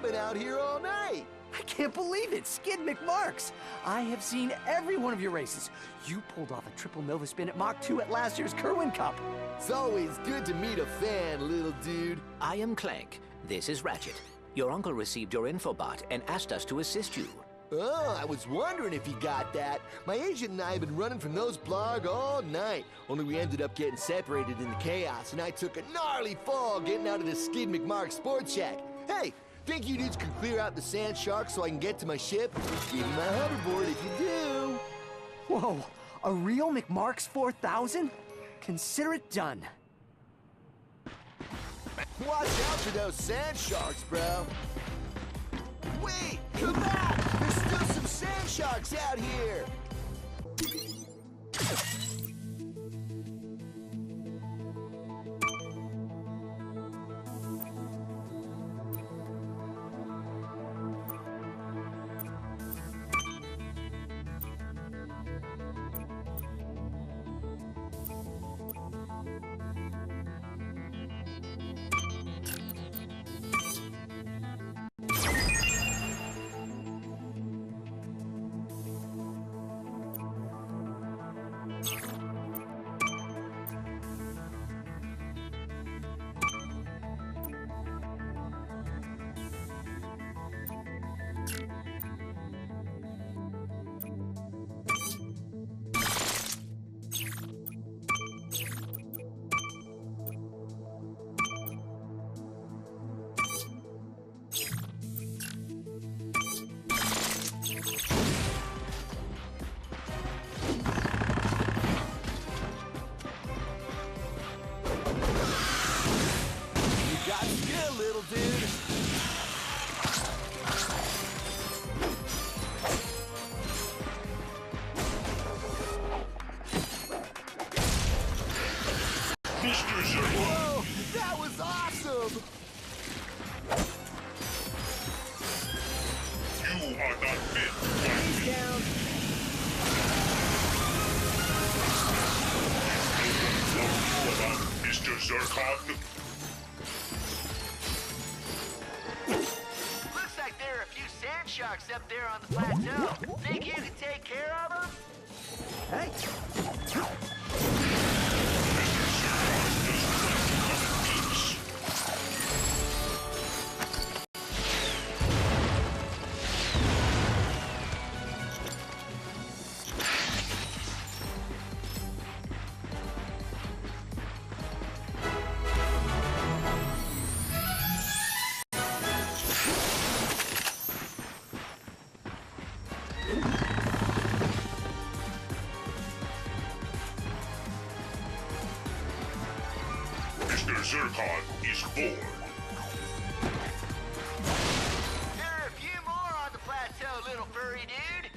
I've been out here all night. I can't believe it, Skid McMarks. I have seen every one of your races. You pulled off a triple Nova spin at Mach 2 at last year's Kerwin Cup. It's always good to meet a fan, little dude. I am Clank. This is Ratchet. Your uncle received your infobot and asked us to assist you. Oh, I was wondering if you got that. My agent and I have been running from those blarg all night. Only we ended up getting separated in the chaos, and I took a gnarly fall getting out of the Skid McMark Sports Shack. Hey, think you dudes can clear out the sand sharks so I can get to my ship? Give me my hoverboard if you do. Whoa, a real McMarks 4000? Consider it done. Watch out for those sand sharks, bro. Wait, come back! There's still some sand sharks out here! Little dude. Whoa, that was awesome! You are not fit. He's down. About Mr. Zircon? Looks like there are a few sand sharks up there on the plateau. Think you can take care of them? Hey, Mr. Zircon is born. There are a few more on the plateau, little furry dude.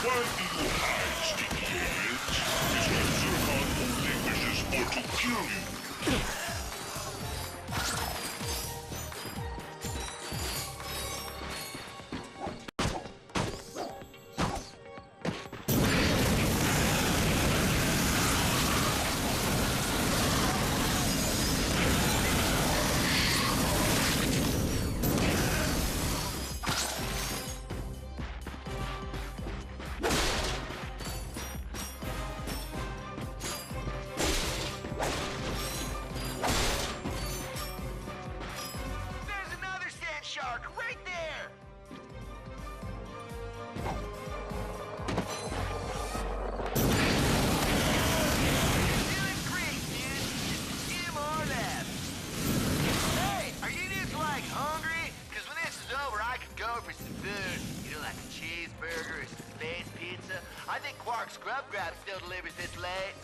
Why do you hide, sticky aliens? Mr. Zircon only wishes for to kill you. There's another sand shark right there. Doing great, dude. Just a few more left. Hey, are you dudes like hungry? Because when this is over, I could go for some food. You know, like a cheeseburger or some space pizza. I think Quark's Grub Grab still delivers this late.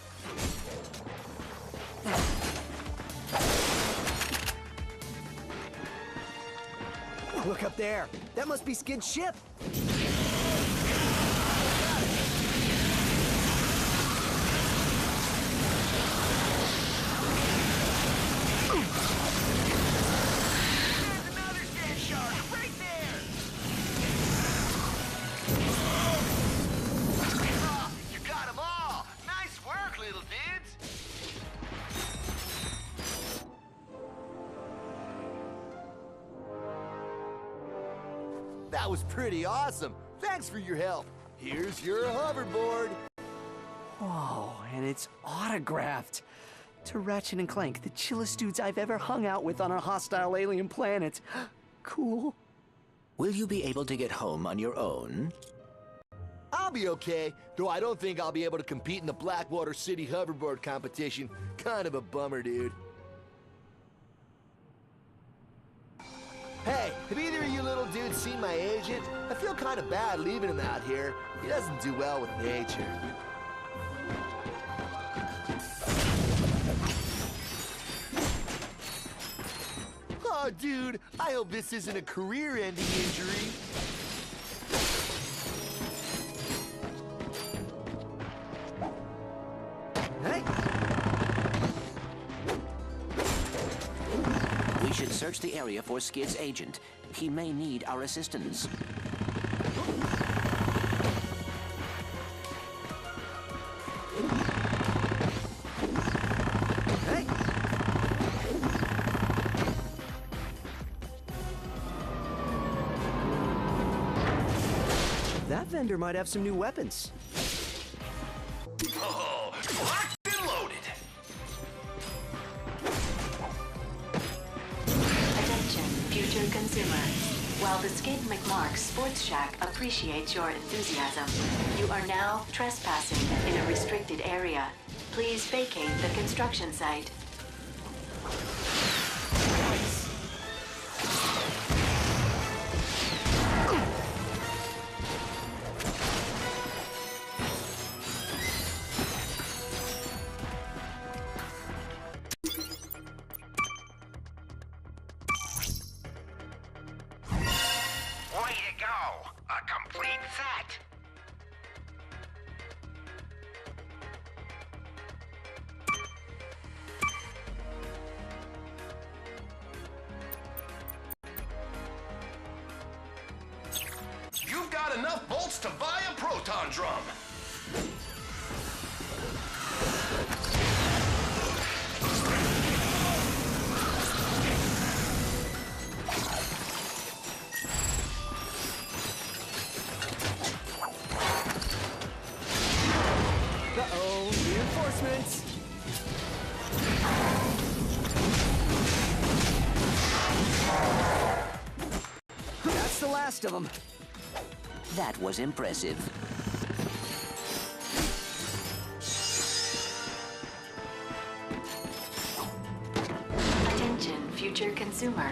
look up there. That must be Skid's ship. That was pretty awesome. Thanks for your help. Here's your hoverboard. Whoa, and it's autographed. To Ratchet and Clank, the chillest dudes I've ever hung out with on a hostile alien planet. Cool. Will you be able to get home on your own? I'll be okay, though I don't think I'll be able to compete in the Blackwater City hoverboard competition. Kind of a bummer, dude. Hey, have either of you little dudes seen my agent? I feel kind of bad leaving him out here. He doesn't do well with nature. Oh, dude, I hope this isn't a career-ending injury. Hey! We should search the area for Skid's agent. He may need our assistance. Hey! That vendor might have some new weapons. Oh, locked and loaded. Attention, future consumers. While the Skid McMark Sports Shack appreciates your enthusiasm, you are now trespassing in a restricted area. Please vacate the construction site. Way to go! A complete set! You've got enough bolts to buy a proton drum! Uh-oh, reinforcements! That's the last of them. That was impressive. Attention, future consumer.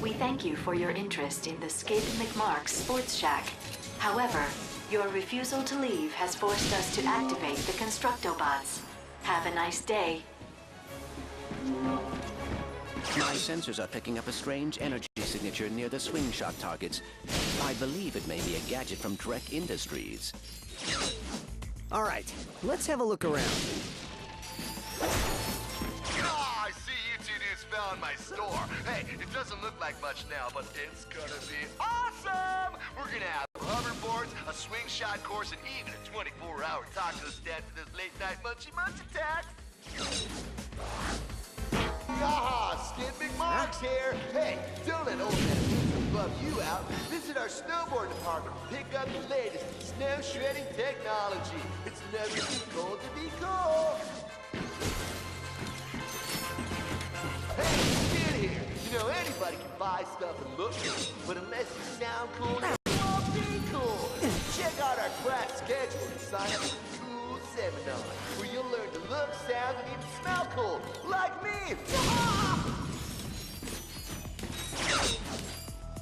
We thank you for your interest in the Skid McMark Sports Shack. However, your refusal to leave has forced us to activate the Constructobots. Have a nice day. My sensors are picking up a strange energy signature near the swing shot targets. I believe it may be a gadget from Trek Industries. All right, let's have a look around. Ah, I see you two dudes found my store. Hey, it doesn't look like much now, but it's gonna be awesome! We're gonna have hoverboards, a swing shot course, and even a 24-hour taco stand for those late-night munchy-munch attacks. Aha, Skid McMark's here. Hey, don't let old man bum you out. Visit our snowboard department to pick up the latest snow shredding technology. It's never too cold to be cool. Hey, Skid here. You know, anybody can buy stuff and look good, but unless you sound cool, you won't be cool. Check out our class schedule and sign up for a cool seminar where you'll learn to look, sound, and even smell cool, like me.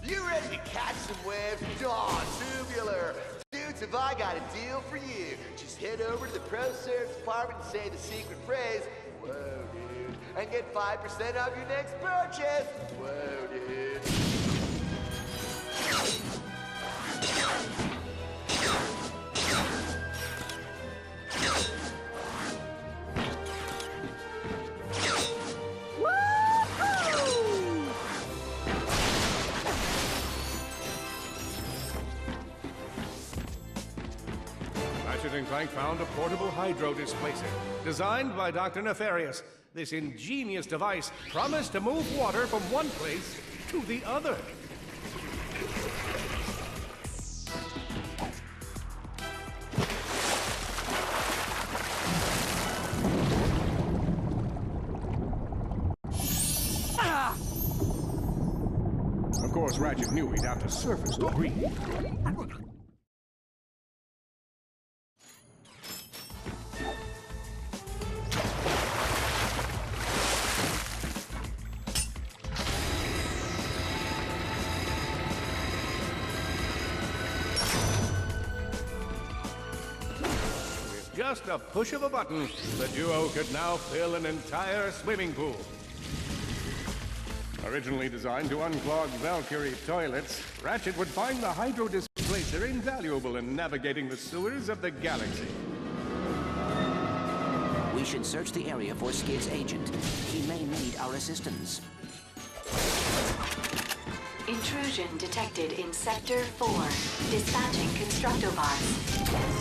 You ready to catch some waves? Aw, tubular. Dudes, have I got a deal for you. Just head over to the Pro Service department and say the secret phrase, whoa, dude, and get 5% off your next purchase. Whoa, dude. Ratchet & Clank found a portable hydro displacer, designed by Dr. Nefarious. This ingenious device promised to move water from one place to the other. course, Ratchet knew he'd have to surface to breathe. Just a push of a button, the duo could now fill an entire swimming pool. Originally designed to unclog Valkyrie toilets, Ratchet would find the hydro displacer invaluable in navigating the sewers of the galaxy. We should search the area for Skid's agent. He may need our assistance. Intrusion detected in Sector 4. Dispatching Constructobots.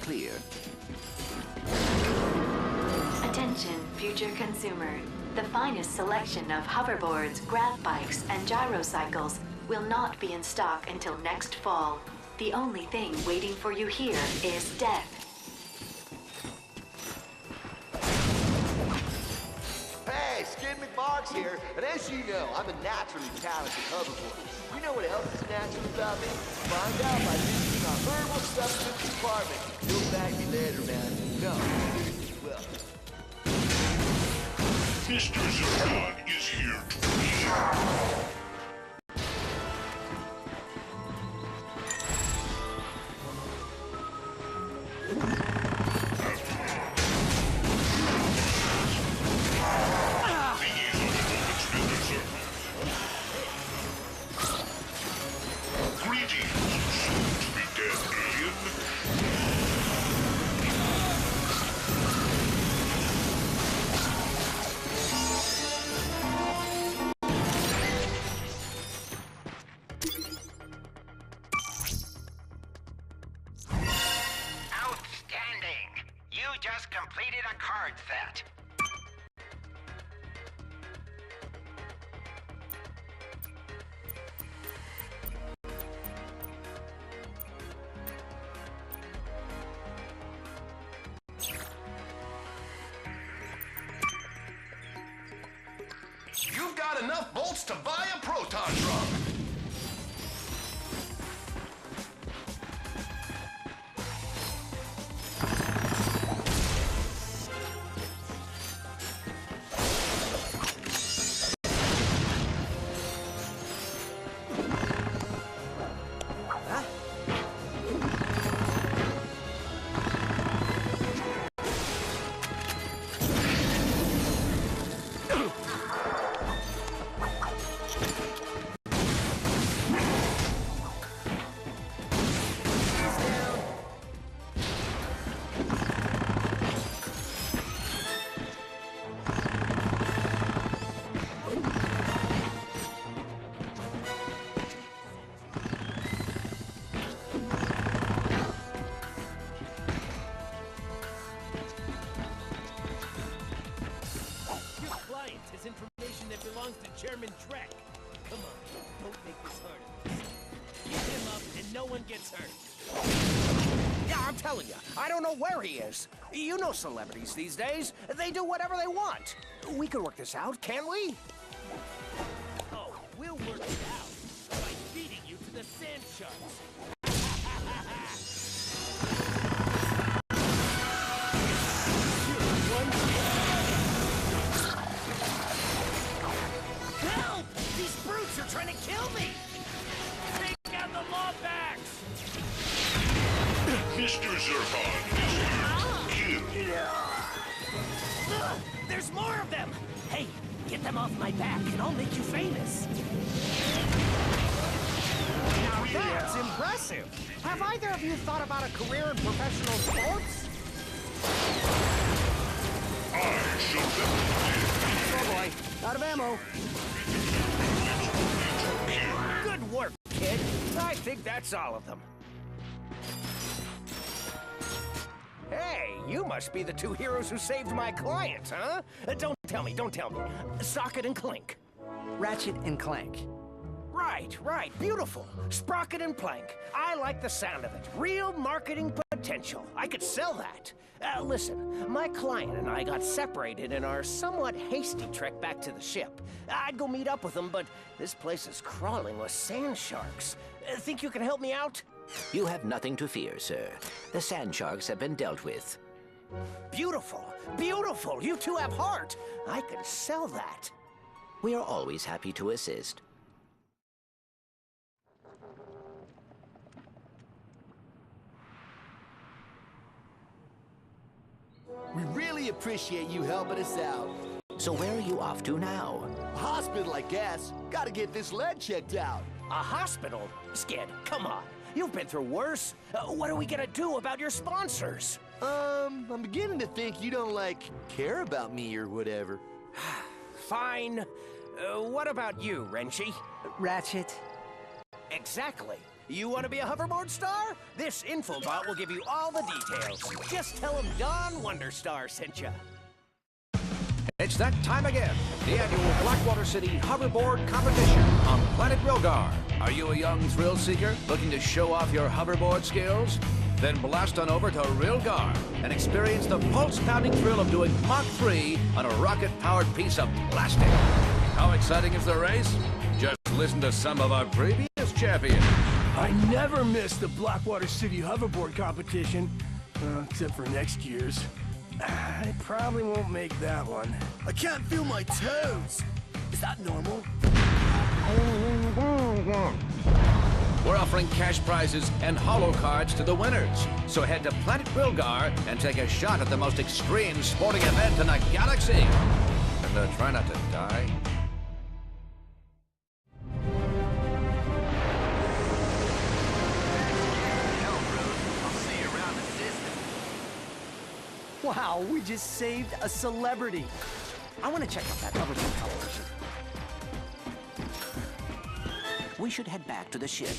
Clear. Attention, future consumer. The finest selection of hoverboards, grav bikes, and gyrocycles will not be in stock until next fall. The only thing waiting for you here is death. Hey, Skid McMark's here, and as you know, I'm a naturally talented hoverboarder. You know what else is natural about me? Find out by visiting our herbal substance department. You'll thank me later, man. No, seriously, you will. Mr. Zircon is here to clear. Completed a card set. You've got enough bolts to buy a proton drum. Chairman Trek. Come on, don't make this hard. Get him up and no one gets hurt. Yeah, I'm telling you, I don't know where he is. You know celebrities these days. They do whatever they want. We can work this out, can't we? Oh, we'll work it out by feeding you to the sand sharks. Help! These brutes are trying to kill me! Take out the law backs! Mr. Zircon is here to kill. There's more of them! Hey, get them off my back and I'll make you famous. Now that's impressive. Have either of you thought about a career in professional sports? I shall definitely Oh boy, out of ammo. Good work, kid. I think that's all of them. Hey, you must be the two heroes who saved my client, huh? Don't tell me. Socket and Clink. Ratchet and Clank. Right, beautiful. Sprocket and Plank. I like the sound of it. Real marketing potential. I could sell that. Listen, my client and I got separated in our somewhat hasty trek back to the ship. I'd go meet up with them, but this place is crawling with sand sharks. Think you can help me out? You have nothing to fear, sir. The sand sharks have been dealt with. Beautiful. You two have heart. I can sell that. We are always happy to assist. We really appreciate you helping us out. So where are you off to now? Hospital, I guess. Gotta get this lead checked out. A hospital? Skid, come on. You've been through worse. What are we gonna do about your sponsors? I'm beginning to think you don't, care about me or whatever. Fine. What about you, Renchi? Ratchet. Exactly. You want to be a hoverboard star? This infobot will give you all the details. Just tell him Don Wonderstar sent you. It's that time again. The annual Blackwater City Hoverboard Competition on Planet Rilgar. Are you a young thrill seeker looking to show off your hoverboard skills? Then blast on over to Rilgar and experience the pulse-pounding thrill of doing Mach 3 on a rocket-powered piece of plastic. How exciting is the race? Just listen to some of our previous champions. I never miss the Blackwater City hoverboard competition, except for next year's. I probably won't make that one. I can't feel my toes. Is that normal? We're offering cash prizes and holo cards to the winners. So head to Planet Rilgar and take a shot at the most extreme sporting event in the galaxy. And try not to die. Wow, we just saved a celebrity. I want to check out that hoverboard competition. We should head back to the ship.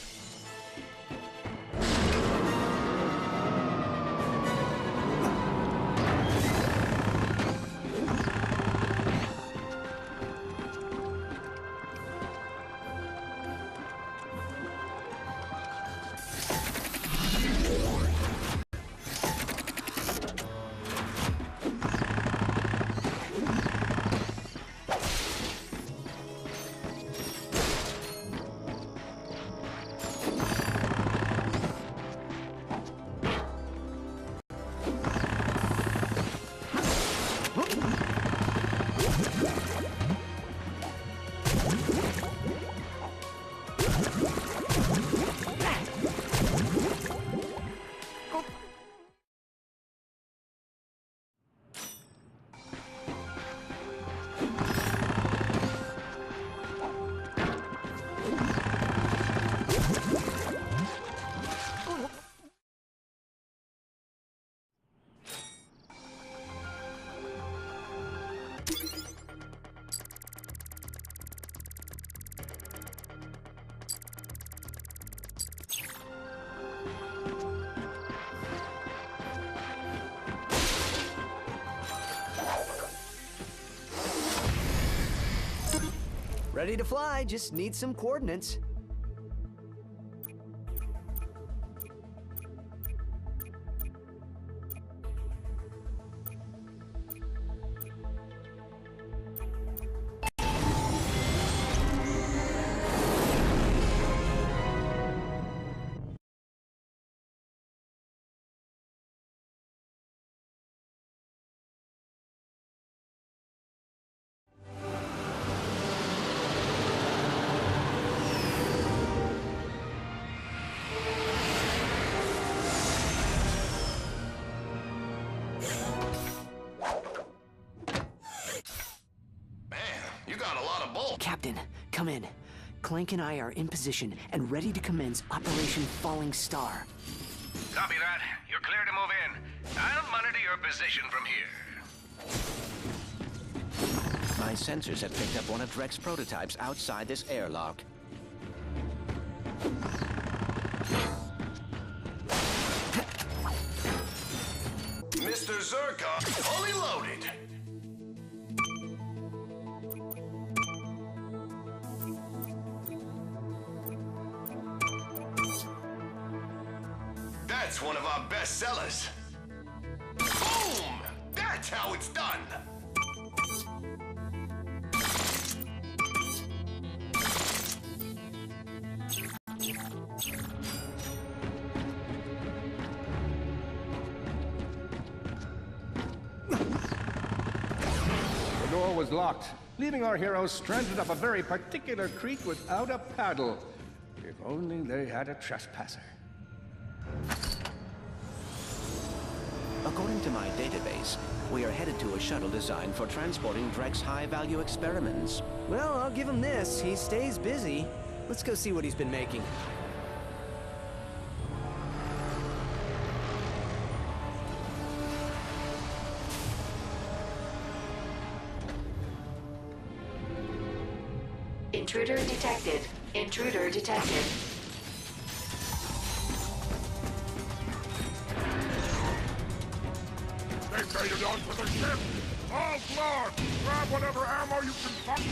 Ready to fly, just need some coordinates. asshole! Captain, come in. Clank and I are in position and ready to commence Operation Falling Star. Copy that. You're clear to move in. I'll monitor your position from here. My sensors have picked up one of Drek's prototypes outside this airlock. Mr. Zircon, fully loaded. That's one of our best sellers. Boom! That's how it's done. The door was locked, leaving our heroes stranded up a very particular creek without a paddle. If only they had a trespasser. According to my database, we are headed to a shuttle designed for transporting Drek's high-value experiments. Well, I'll give him this. He stays busy. Let's go see what he's been making. Intruder detected. Intruder detected. They made it onto the ship! All floor! Grab whatever ammo you can find!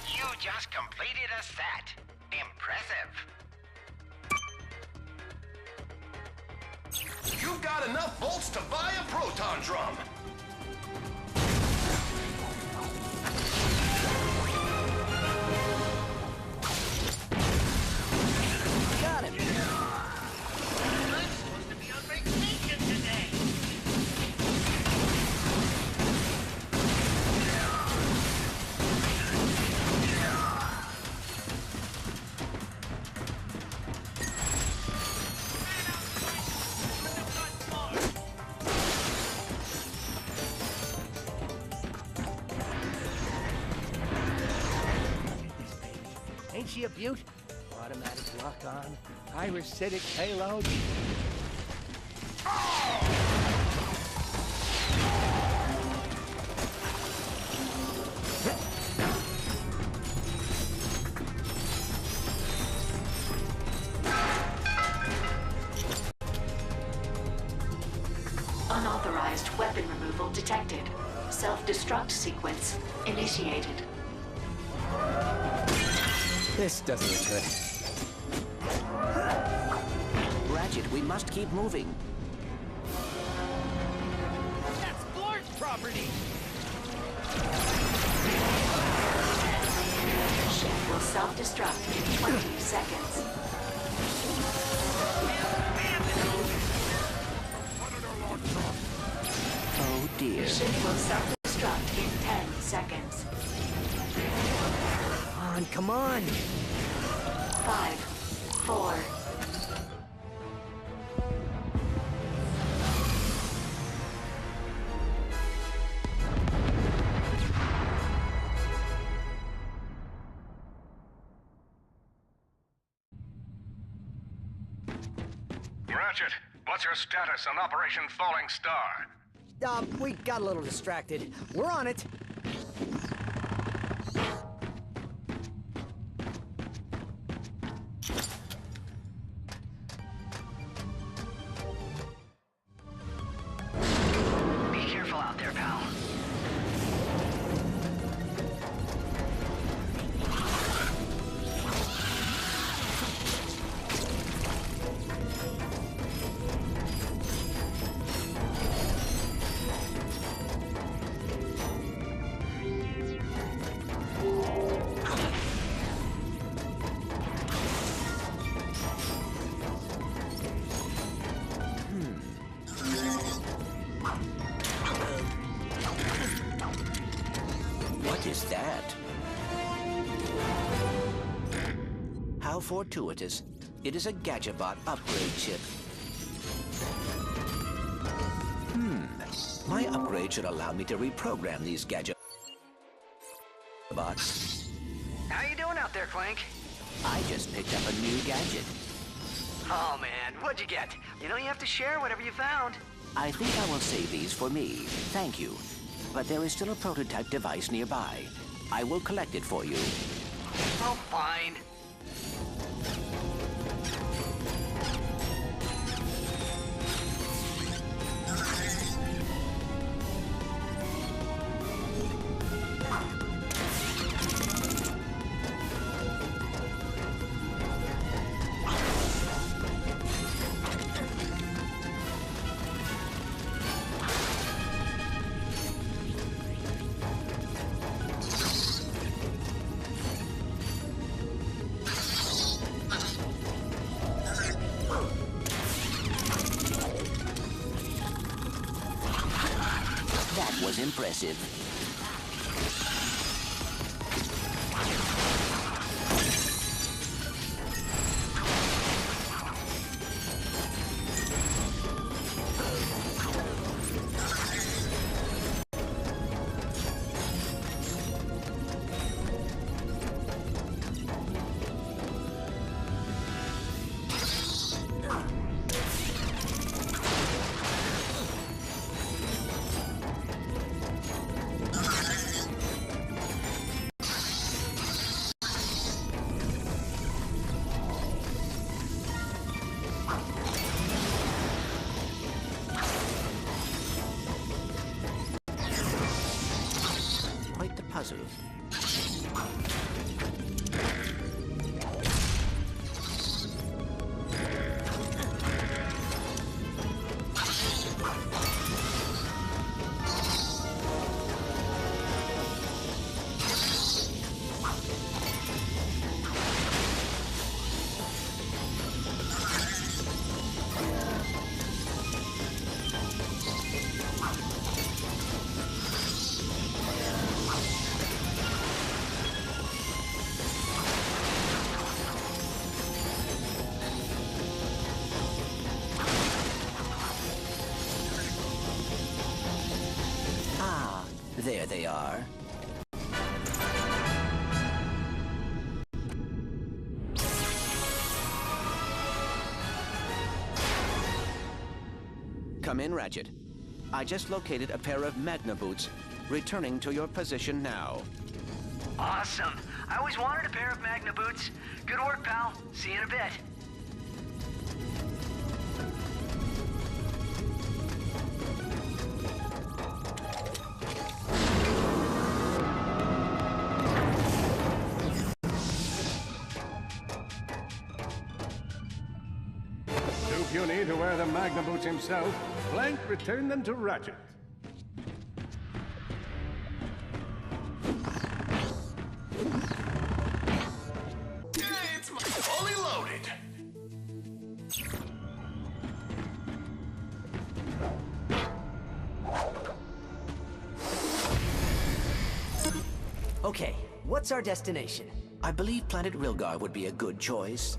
You just completed a set. Impressive. You've got enough bolts to buy a proton drum. Got him. I'm supposed to be on vacation today. Ain't she a beaut? Automatic lock-on, pyrocytic payload. Unauthorized weapon removal detected. Self-destruct sequence initiated. This does the trick. Ratchet, we must keep moving. That's Lord's property! Ship will self-destruct in 20 seconds. Oh dear. Ship will self-destruct in 10 seconds. Come on! 5, 4. Ratchet, what's your status on Operation Falling Star? We got a little distracted. We're on it. Be careful out there, pal. What is that? How fortuitous. It is a Gadgetbot upgrade chip. My upgrade should allow me to reprogram these gadget bots. How you doing out there, Clank? I just picked up a new gadget. Oh, man, what'd you get? You know you have to share whatever you found. I think I will save these for me. Thank you. But there is still a prototype device nearby. I will collect it for you. Oh, fine. That was impressive. Quite the puzzle. There they are. Come in, Ratchet. I just located a pair of Magna boots. Returning to your position now. Awesome. I always wanted a pair of Magna boots. Good work, pal. See you in a bit. Too puny to wear the Magna boots himself, Clank returned them to Ratchet. It's fully loaded. Okay, what's our destination? I believe planet Rilgar would be a good choice.